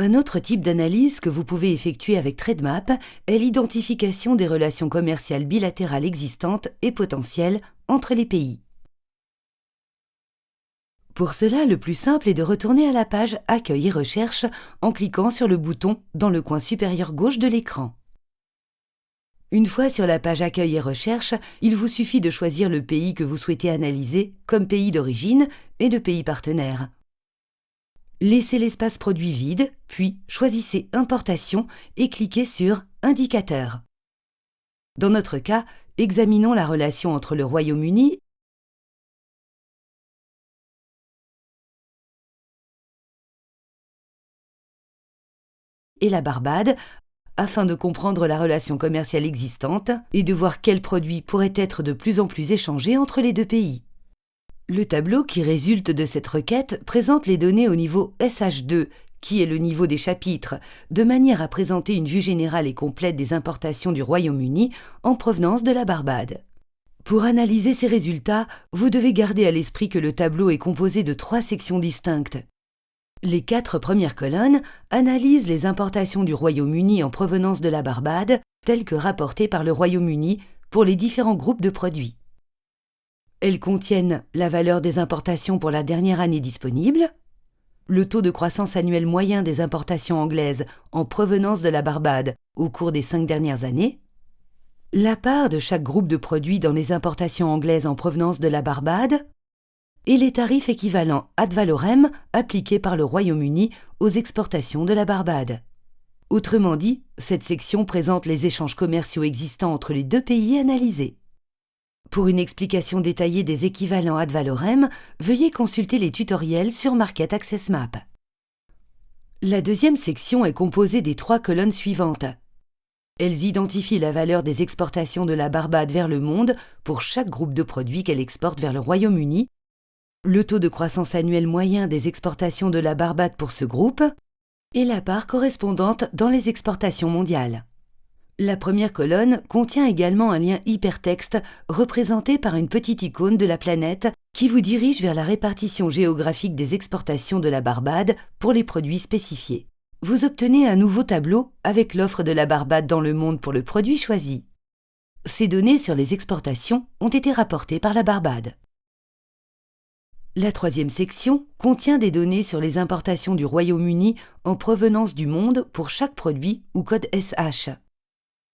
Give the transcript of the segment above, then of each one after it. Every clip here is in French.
Un autre type d'analyse que vous pouvez effectuer avec Trademap est l'identification des relations commerciales bilatérales existantes et potentielles entre les pays. Pour cela, le plus simple est de retourner à la page Accueil et recherche en cliquant sur le bouton dans le coin supérieur gauche de l'écran. Une fois sur la page Accueil et recherche, il vous suffit de choisir le pays que vous souhaitez analyser comme pays d'origine et de pays partenaire. Laissez l'espace produit vide, puis choisissez Importation et cliquez sur Indicateur. Dans notre cas, examinons la relation entre le Royaume-Uni et la Barbade, afin de comprendre la relation commerciale existante et de voir quels produits pourraient être de plus en plus échangés entre les deux pays. Le tableau qui résulte de cette requête présente les données au niveau SH2, qui est le niveau des chapitres, de manière à présenter une vue générale et complète des importations du Royaume-Uni en provenance de la Barbade. Pour analyser ces résultats, vous devez garder à l'esprit que le tableau est composé de 3 sections distinctes. Les 4 premières colonnes analysent les importations du Royaume-Uni en provenance de la Barbade, telles que rapportées par le Royaume-Uni pour les différents groupes de produits. Elles contiennent la valeur des importations pour la dernière année disponible, le taux de croissance annuel moyen des importations anglaises en provenance de la Barbade au cours des 5 dernières années, la part de chaque groupe de produits dans les importations anglaises en provenance de la Barbade, et les tarifs équivalents ad valorem appliqués par le Royaume-Uni aux exportations de la Barbade. Autrement dit, cette section présente les échanges commerciaux existants entre les deux pays analysés. Pour une explication détaillée des équivalents ad valorem, veuillez consulter les tutoriels sur Market Access Map. La deuxième section est composée des 3 colonnes suivantes. Elles identifient la valeur des exportations de la Barbade vers le monde pour chaque groupe de produits qu'elle exporte vers le Royaume-Uni, le taux de croissance annuel moyen des exportations de la Barbade pour ce groupe et la part correspondante dans les exportations mondiales. La première colonne contient également un lien hypertexte représenté par une petite icône de la planète qui vous dirige vers la répartition géographique des exportations de la Barbade pour les produits spécifiés. Vous obtenez un nouveau tableau avec l'offre de la Barbade dans le monde pour le produit choisi. Ces données sur les exportations ont été rapportées par la Barbade. La troisième section contient des données sur les importations du Royaume-Uni en provenance du monde pour chaque produit ou code SH.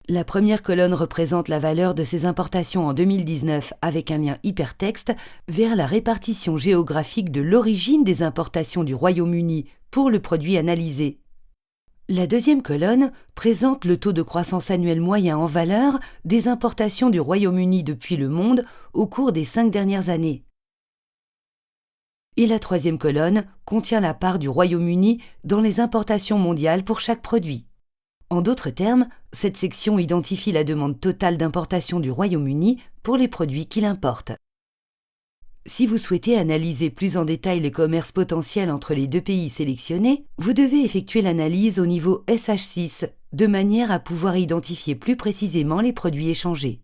La première colonne représente la valeur de ces importations en 2019 avec un lien hypertexte vers la répartition géographique de l'origine des importations du Royaume-Uni pour le produit analysé. La deuxième colonne présente le taux de croissance annuel moyen en valeur des importations du Royaume-Uni depuis le monde au cours des 5 dernières années. Et la troisième colonne contient la part du Royaume-Uni dans les importations mondiales pour chaque produit. En d'autres termes, cette section identifie la demande totale d'importation du Royaume-Uni pour les produits qu'il importe. Si vous souhaitez analyser plus en détail les commerces potentiels entre les deux pays sélectionnés, vous devez effectuer l'analyse au niveau SH6, de manière à pouvoir identifier plus précisément les produits échangés.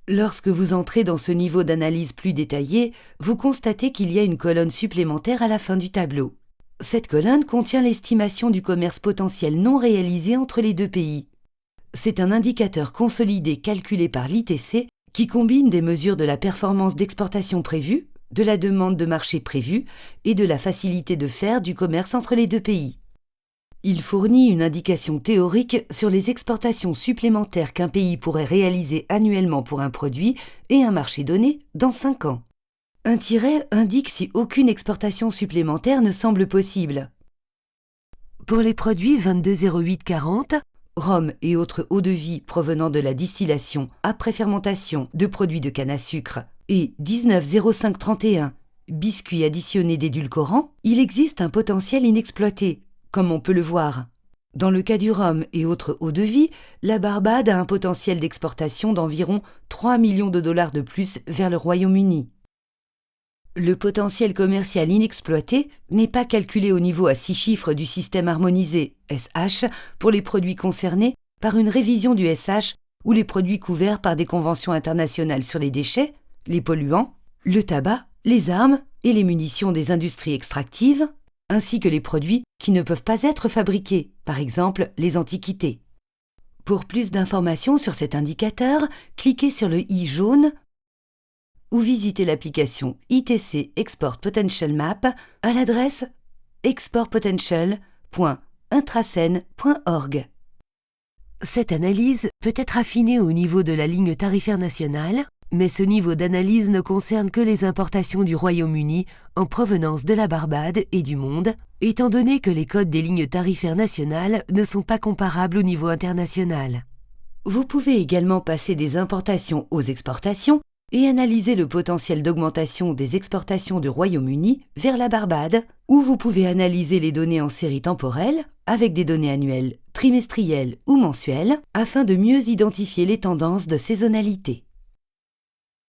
Lorsque vous entrez dans ce niveau d'analyse plus détaillé, vous constatez qu'il y a une colonne supplémentaire à la fin du tableau. Cette colonne contient l'estimation du commerce potentiel non réalisé entre les deux pays. C'est un indicateur consolidé calculé par l'ITC qui combine des mesures de la performance d'exportation prévue, de la demande de marché prévue et de la facilité de faire du commerce entre les deux pays. Il fournit une indication théorique sur les exportations supplémentaires qu'un pays pourrait réaliser annuellement pour un produit et un marché donné dans 5 ans. Un tiret indique si aucune exportation supplémentaire ne semble possible. Pour les produits 220840, rhum et autres eaux-de-vie provenant de la distillation après fermentation de produits de canne à sucre, et 190531, biscuits additionnés d'édulcorants, il existe un potentiel inexploité, comme on peut le voir. Dans le cas du rhum et autres eaux-de-vie, la Barbade a un potentiel d'exportation d'environ 3 millions de dollars de plus vers le Royaume-Uni. Le potentiel commercial inexploité n'est pas calculé au niveau à 6 chiffres du système harmonisé, SH, pour les produits concernés par une révision du SH ou les produits couverts par des conventions internationales sur les déchets, les polluants, le tabac, les armes et les munitions des industries extractives, ainsi que les produits qui ne peuvent pas être fabriqués, par exemple les antiquités. Pour plus d'informations sur cet indicateur, cliquez sur le i jaune ou visitez l'application ITC Export Potential Map à l'adresse exportpotential.intracen.org. Cette analyse peut être affinée au niveau de la ligne tarifaire nationale, mais ce niveau d'analyse ne concerne que les importations du Royaume-Uni en provenance de la Barbade et du monde, étant donné que les codes des lignes tarifaires nationales ne sont pas comparables au niveau international. Vous pouvez également passer des importations aux exportations et analyser le potentiel d'augmentation des exportations du Royaume-Uni vers la Barbade, ou vous pouvez analyser les données en série temporelle avec des données annuelles, trimestrielles ou mensuelles afin de mieux identifier les tendances de saisonnalité.